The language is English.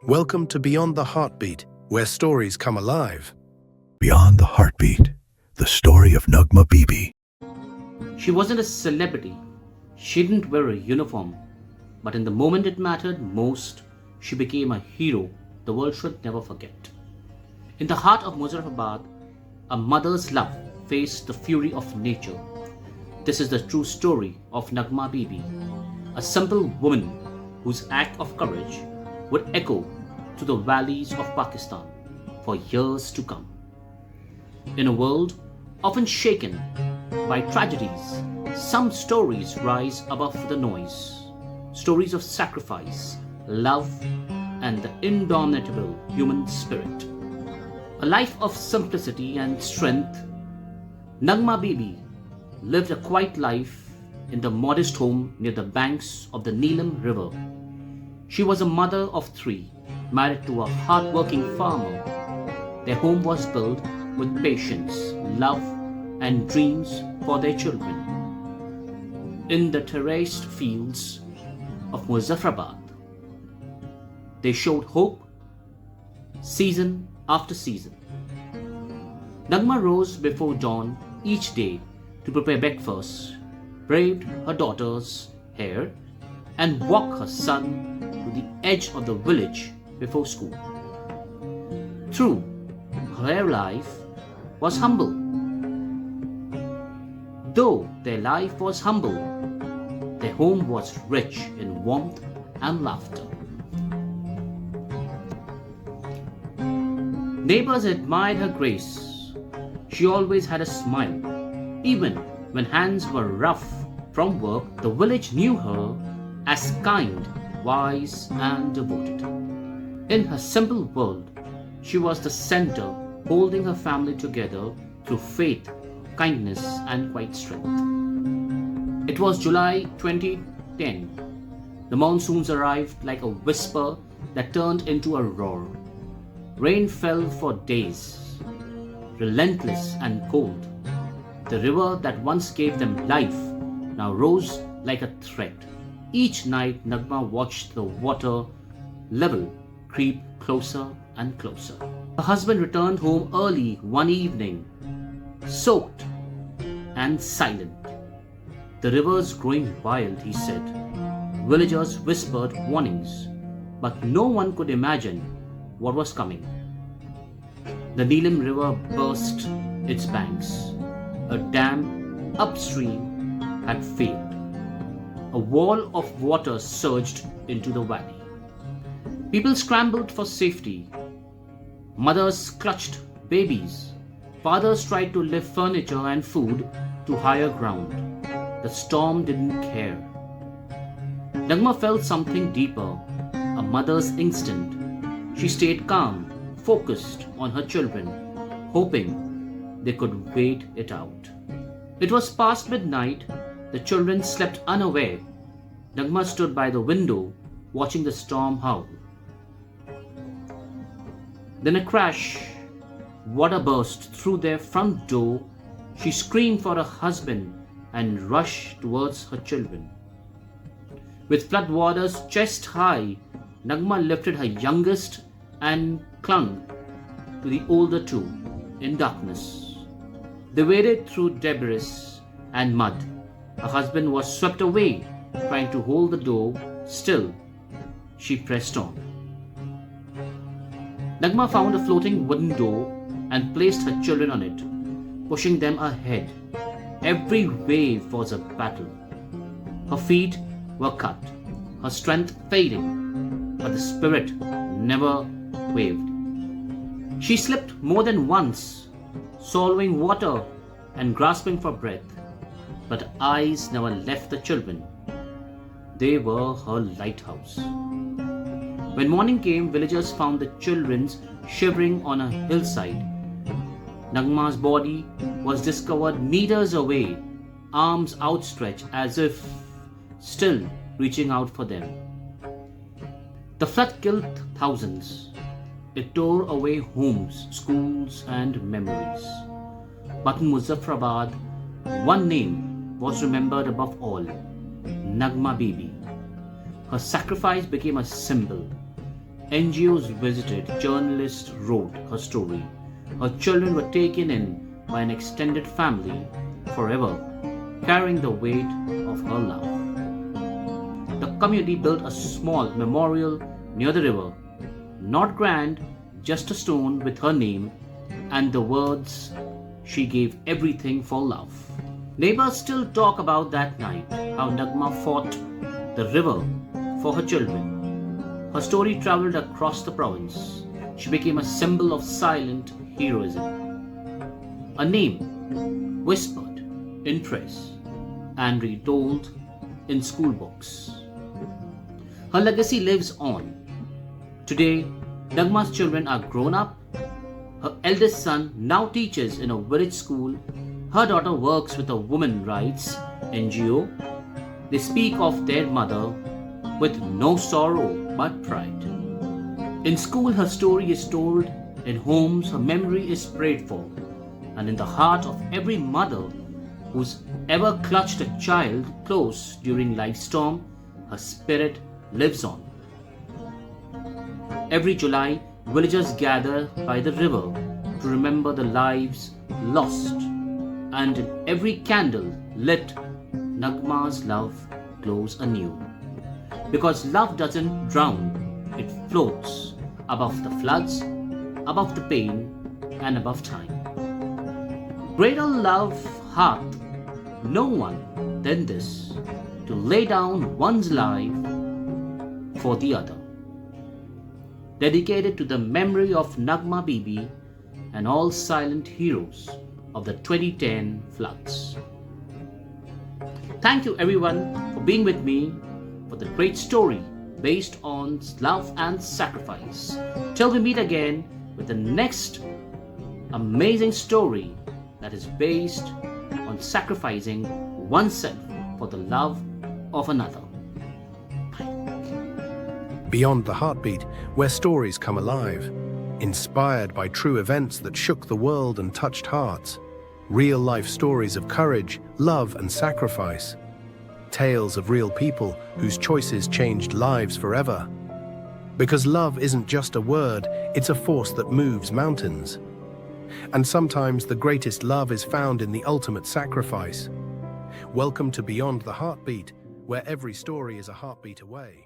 Welcome to Beyond the Heartbeat, where stories come alive. Beyond the Heartbeat, the story of Nagma Bibi. She wasn't a celebrity. She didn't wear a uniform. But in the moment it mattered most, she became a hero the world should never forget. In the heart of Muzaffarabad, a mother's love faced the fury of nature. This is the true story of Nagma Bibi, a simple woman whose act of courage would echo to the valleys of Pakistan for years to come. In a world often shaken by tragedies, some stories rise above the noise. Stories of sacrifice, love, and the indomitable human spirit. A life of simplicity and strength, Nagma Bibi lived a quiet life in the modest home near the banks of the Neelam River. She was a mother of 3, married to a hard-working farmer. Their home was built with patience, love, and dreams for their children. In the terraced fields of Muzaffarabad, they showed hope season after season. Nagma rose before dawn each day to prepare breakfast, braided her daughter's hair, and walked her son to the edge of the village before school. True, her life was humble. Though their life was humble, their home was rich in warmth and laughter. Neighbors admired her grace. She always had a smile. Even when hands were rough from work, the village knew her as kind, wise, and devoted. In her simple world, she was the center holding her family together through faith, kindness, and quiet strength. It was July 2010. The monsoons arrived like a whisper that turned into a roar. Rain fell for days, relentless and cold. The river that once gave them life now rose like a threat. Each night, Nagma watched the water level creep closer and closer. Her husband returned home early one evening, soaked and silent. The river's growing wild, he said. Villagers whispered warnings, but no one could imagine what was coming. The Neelam River burst its banks. A dam upstream had failed. A wall of water surged into the valley. People scrambled for safety. Mothers clutched babies. Fathers tried to lift furniture and food to higher ground. The storm didn't care. Nagma felt something deeper, a mother's instinct. She stayed calm, focused on her children, hoping they could wait it out. It was past midnight. The children slept unaware. Nagma stood by the window, watching the storm howl. Then a crash. Water burst through their front door. She screamed for her husband and rushed towards her children. With floodwaters chest high, Nagma lifted her youngest and clung to the older 2 in darkness. They waded through debris and mud Her husband was swept away, trying to hold the door. Still, she pressed on. Nagma found a floating wooden door and placed her children on it, pushing them ahead. Every wave was a battle. Her feet were cut, her strength fading, but the spirit never wavered. She slipped more than once, swallowing water and grasping for breath, but eyes never left the children. They were her lighthouse. When morning came, villagers found the children shivering on a hillside. Nagma's body was discovered meters away, arms outstretched as if still reaching out for them. The flood killed thousands. It tore away homes, schools, and memories. But in Muzaffarabad, one name was remembered above all: Nagma Bibi. Her sacrifice became a symbol. NGOs visited, journalists wrote her story. Her children were taken in by an extended family, forever carrying the weight of her love. The community built a small memorial near the river, not grand, just a stone with her name and the words, "She gave everything for love." Neighbors still talk about that night, how Nagma fought the river for her children. Her story traveled across the province. She became a symbol of silent heroism. A name whispered in press and retold in school books. Her legacy lives on. Today, Nagma's children are grown up. Her eldest son now teaches in a village school. Her daughter works with a women's rights NGO. They speak of their mother with no sorrow but pride. In school, her story is told. In homes, her memory is prayed for. And in the heart of every mother who's ever clutched a child close during life's storm, her spirit lives on. Every July, villagers gather by the river to remember the lives lost. And in every candle lit, Nagma's love glows anew. Because love doesn't drown, it floats above the floods, above the pain, and above time. Greater love hath no one than this, to lay down one's life for the other. Dedicated to the memory of Nagma Bibi and all silent heroes of the 2010 floods. Thank you everyone for being with me for the great story based on love and sacrifice. Till we meet again with the next amazing story that is based on sacrificing oneself for the love of another. Beyond the Heartbeat, where stories come alive, inspired by true events that shook the world and touched hearts. Real-life stories of courage, love, and sacrifice. Tales of real people whose choices changed lives forever. Because love isn't just a word, it's a force that moves mountains. And sometimes the greatest love is found in the ultimate sacrifice. Welcome to Beyond the Heartbeat, where every story is a heartbeat away.